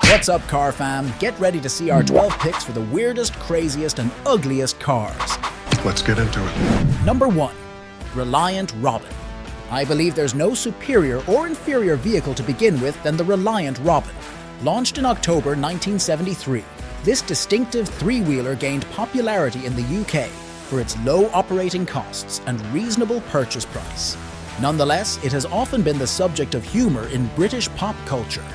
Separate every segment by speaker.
Speaker 1: What's up, car fam? Get ready to see our 12 picks for the weirdest, craziest, and ugliest cars.
Speaker 2: Let's get into it.
Speaker 1: Number 1. Reliant Robin. I believe there's no superior or inferior vehicle to begin with than the Reliant Robin. Launched in October 1973, this distinctive three-wheeler gained popularity in the UK for its low operating costs and reasonable purchase price. Nonetheless, it has often been the subject of humor in British pop culture,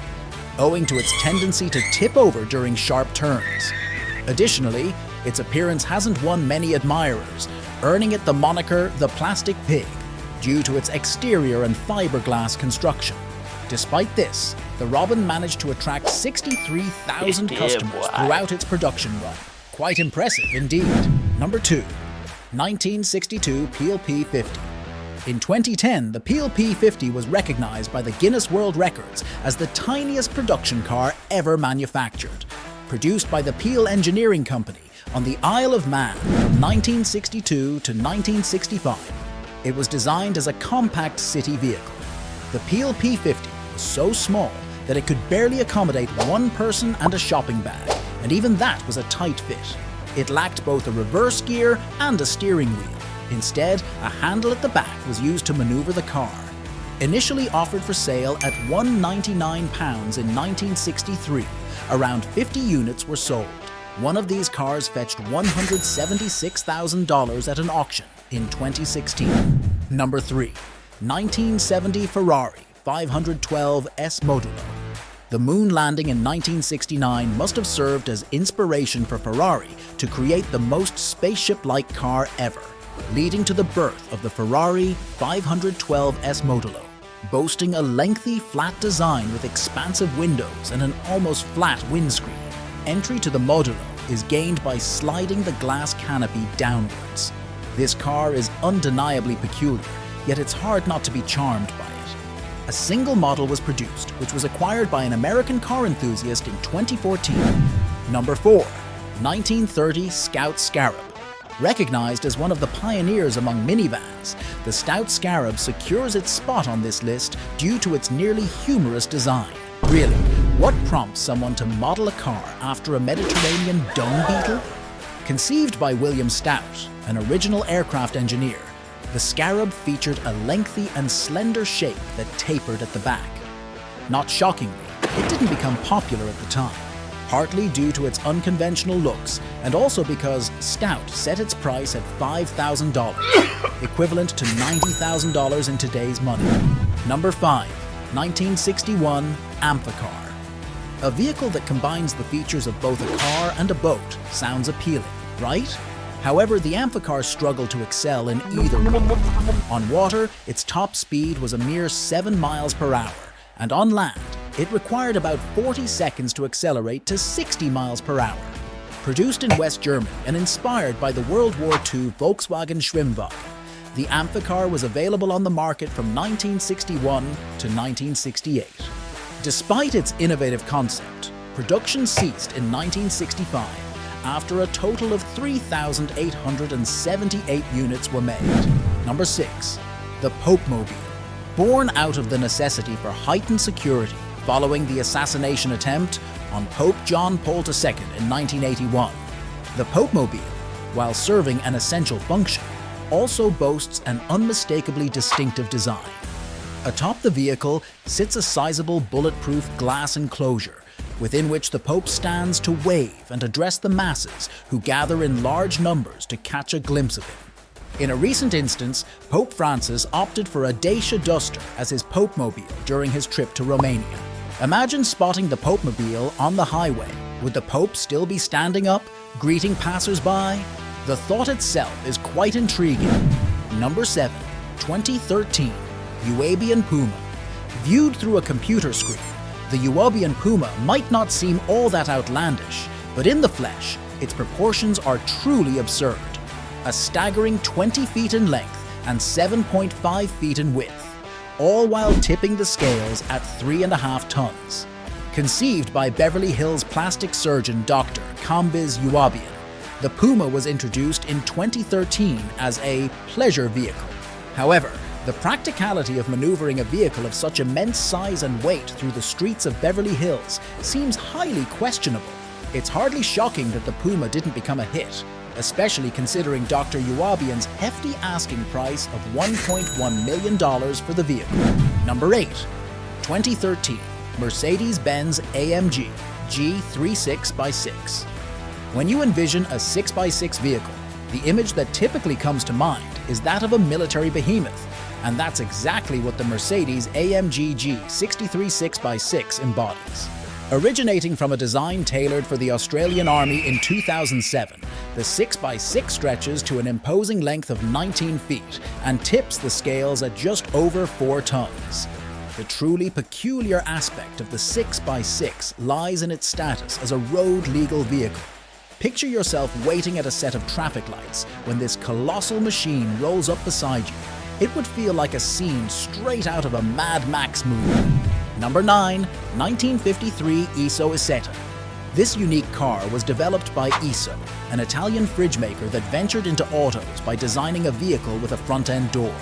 Speaker 1: owing to its tendency to tip over during sharp turns. Additionally, its appearance hasn't won many admirers, earning it the moniker the Plastic Pig due to its exterior and fiberglass construction. Despite this, the Robin managed to attract 63,000 customers throughout its production run. Quite impressive indeed. Number 2. 1962 Peel P50. In 2010, the Peel P50 was recognized by the Guinness World Records as the tiniest production car ever manufactured. Produced by the Peel Engineering Company on the Isle of Man from 1962 to 1965, it was designed as a compact city vehicle. The Peel P50 was so small that it could barely accommodate one person and a shopping bag, and even that was a tight fit. It lacked both a reverse gear and a steering wheel. Instead, a handle at the back was used to maneuver the car. Initially offered for sale at £199 in 1963, around 50 units were sold. One of these cars fetched $176,000 at an auction in 2016. Number 3. 1970 Ferrari 512 S Modulo. The moon landing in 1969 must have served as inspiration for Ferrari to create the most spaceship-like car ever, leading to the birth of the Ferrari 512 S Modulo, boasting a lengthy, flat design with expansive windows and an almost flat windscreen. Entry to the Modulo is gained by sliding the glass canopy downwards. This car is undeniably peculiar, yet it's hard not to be charmed by it. A single model was produced, which was acquired by an American car enthusiast in 2014. Number 4. 1930 Scout Scarab. Recognized as one of the pioneers among minivans, the Scout Scarab secures its spot on this list due to its nearly humorous design. Really, what prompts someone to model a car after a Mediterranean dung beetle? Conceived by William Stout, an original aircraft engineer, the Scarab featured a lengthy and slender shape that tapered at the back. Not shockingly, it didn't become popular at the time, partly due to its unconventional looks and also because Stout set its price at $5,000, equivalent to $90,000 in today's money. Number 5. 1961 Amphicar. A vehicle that combines the features of both a car and a boat sounds appealing, right? However, the Amphicar struggled to excel in either role. On water, its top speed was a mere 7 miles per hour, and on land, it required about 40 seconds to accelerate to 60 miles per hour. Produced in West Germany and inspired by the World War II Volkswagen Schwimmwagen, the Amphicar was available on the market from 1961 to 1968. Despite its innovative concept, production ceased in 1965 after a total of 3,878 units were made. Number 6. The Popemobile. Born out of the necessity for heightened security following the assassination attempt on Pope John Paul II in 1981, the Popemobile, while serving an essential function, also boasts an unmistakably distinctive design. Atop the vehicle sits a sizable bulletproof glass enclosure within which the Pope stands to wave and address the masses who gather in large numbers to catch a glimpse of him. In a recent instance, Pope Francis opted for a Dacia Duster as his Popemobile during his trip to Romania. Imagine spotting the Popemobile on the highway. Would the Pope still be standing up, greeting passers-by? The thought itself is quite intriguing. Number 7. 2013 Youabian Puma. Viewed through a computer screen, the Youabian Puma might not seem all that outlandish, but in the flesh, its proportions are truly absurd. A staggering 20 feet in length and 7.5 feet in width, all while tipping the scales at 3.5 tons. Conceived by Beverly Hills plastic surgeon Dr. Kambiz Youabian, the Puma was introduced in 2013 as a pleasure vehicle. However, The practicality of maneuvering a vehicle of such immense size and weight through the streets of Beverly Hills seems highly questionable. It's hardly shocking that the Puma didn't become a hit, especially considering Dr. Youabian's hefty asking price of $1.1 million for the vehicle. Number 8. 2013 Mercedes Benz AMG G3 6x6. When you envision a 6x6 vehicle, the image that typically comes to mind is that of a military behemoth, and that's exactly what the Mercedes AMG G3 6x6 embodies. Originating from a design tailored for the Australian Army in 2007, the 6x6 stretches to an imposing length of 19 feet and tips the scales at just over 4 tons. The truly peculiar aspect of the 6x6 lies in its status as a road-legal vehicle. Picture yourself waiting at a set of traffic lights when this colossal machine rolls up beside you. It would feel like a scene straight out of a Mad Max movie. Number 9. 1953 Iso Isetta. This unique car was developed by Iso, an Italian fridge maker that ventured into autos by designing a vehicle with a front-end door.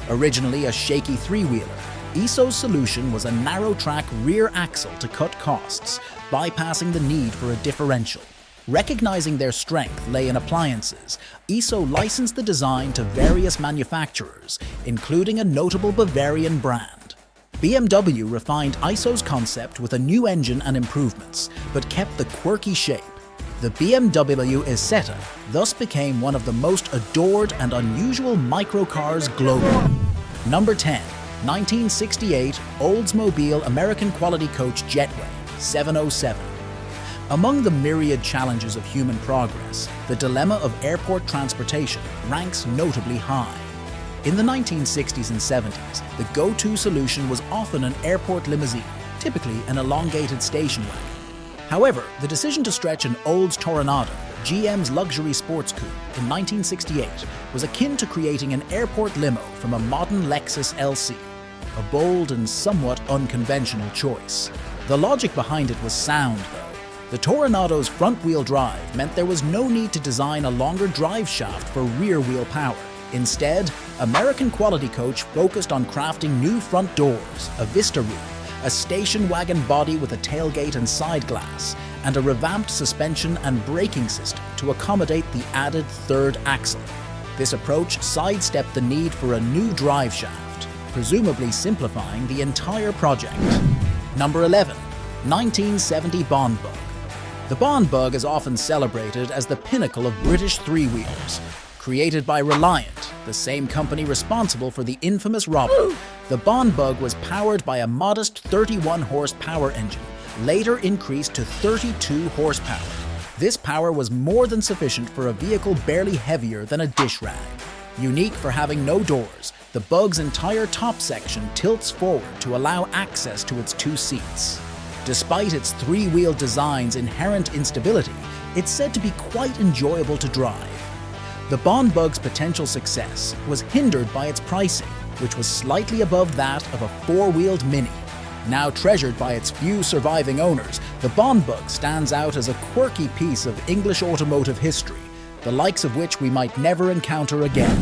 Speaker 1: Originally a shaky three-wheeler, Iso's solution was a narrow-track rear axle to cut costs, bypassing the need for a differential. Recognizing their strength lay in appliances, Iso licensed the design to various manufacturers, including a notable Bavarian brand. BMW refined Iso's concept with a new engine and improvements, but kept the quirky shape. The BMW Isetta thus became one of the most adored and unusual microcars globally. Number 10. 1968 Oldsmobile American Quality Coach Jetway 707. Among the myriad challenges of human progress, the dilemma of airport transportation ranks notably high. In the 1960s and 70s, the go-to solution was often an airport limousine, typically an elongated station wagon. However, the decision to stretch an Olds Toronado, GM's luxury sports coupe, in 1968 was akin to creating an airport limo from a modern Lexus LC, a bold and somewhat unconventional choice. The logic behind it was sound, though. The Toronado's front-wheel drive meant there was no need to design a longer drive shaft for rear-wheel power. Instead, American Quality Coach focused on crafting new front doors, a vista roof, a station wagon body with a tailgate and side glass, and a revamped suspension and braking system to accommodate the added third axle. This approach sidestepped the need for a new drive shaft, presumably simplifying the entire project. Number 11. 1970 Bond Bug. The Bond Bug is often celebrated as the pinnacle of British three-wheelers. Created by Reliant, the same company responsible for the infamous Robin, the Bond Bug was powered by a modest 31 horsepower engine, later increased to 32 horsepower. This power was more than sufficient for a vehicle barely heavier than a dish rag. Unique for having no doors, the Bug's entire top section tilts forward to allow access to its 2 seats. Despite its three-wheel design's inherent instability, it's said to be quite enjoyable to drive. The Bond Bug's potential success was hindered by its pricing, which was slightly above that of a 4-wheeled Mini. Now treasured by its few surviving owners, the Bond Bug stands out as a quirky piece of English automotive history, the likes of which we might never encounter again.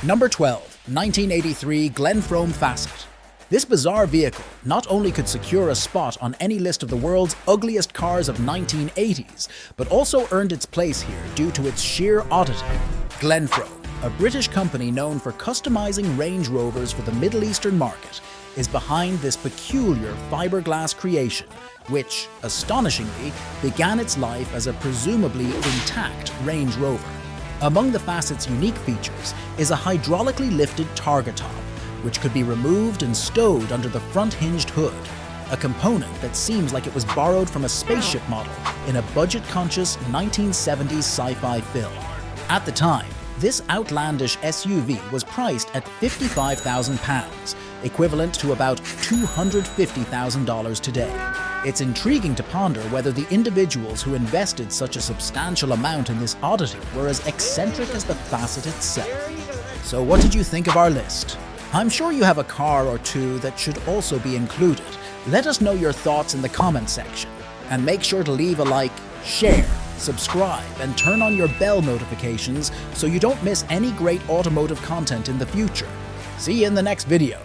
Speaker 1: Number 12. 1983 Glenfrome Facet. This bizarre vehicle not only could secure a spot on any list of the world's ugliest cars of 1980s, but also earned its place here due to its sheer oddity. Glenfrome, a British company known for customizing Range Rovers for the Middle Eastern market, is behind this peculiar fiberglass creation, which, astonishingly, began its life as a presumably intact Range Rover. Among the Facet's unique features is a hydraulically lifted targa top, which could be removed and stowed under the front-hinged hood, a component that seems like it was borrowed from a spaceship model in a budget-conscious 1970s sci-fi film. At the time, this outlandish SUV was priced at £55,000, equivalent to about $250,000 today. It's intriguing to ponder whether the individuals who invested such a substantial amount in this oddity were as eccentric as the Facet itself. So what did you think of our list? I'm sure you have a car or two that should also be included. Let us know your thoughts in the comment section. And make sure to leave a like, share, subscribe, and turn on your bell notifications so you don't miss any great automotive content in the future. See you in the next video.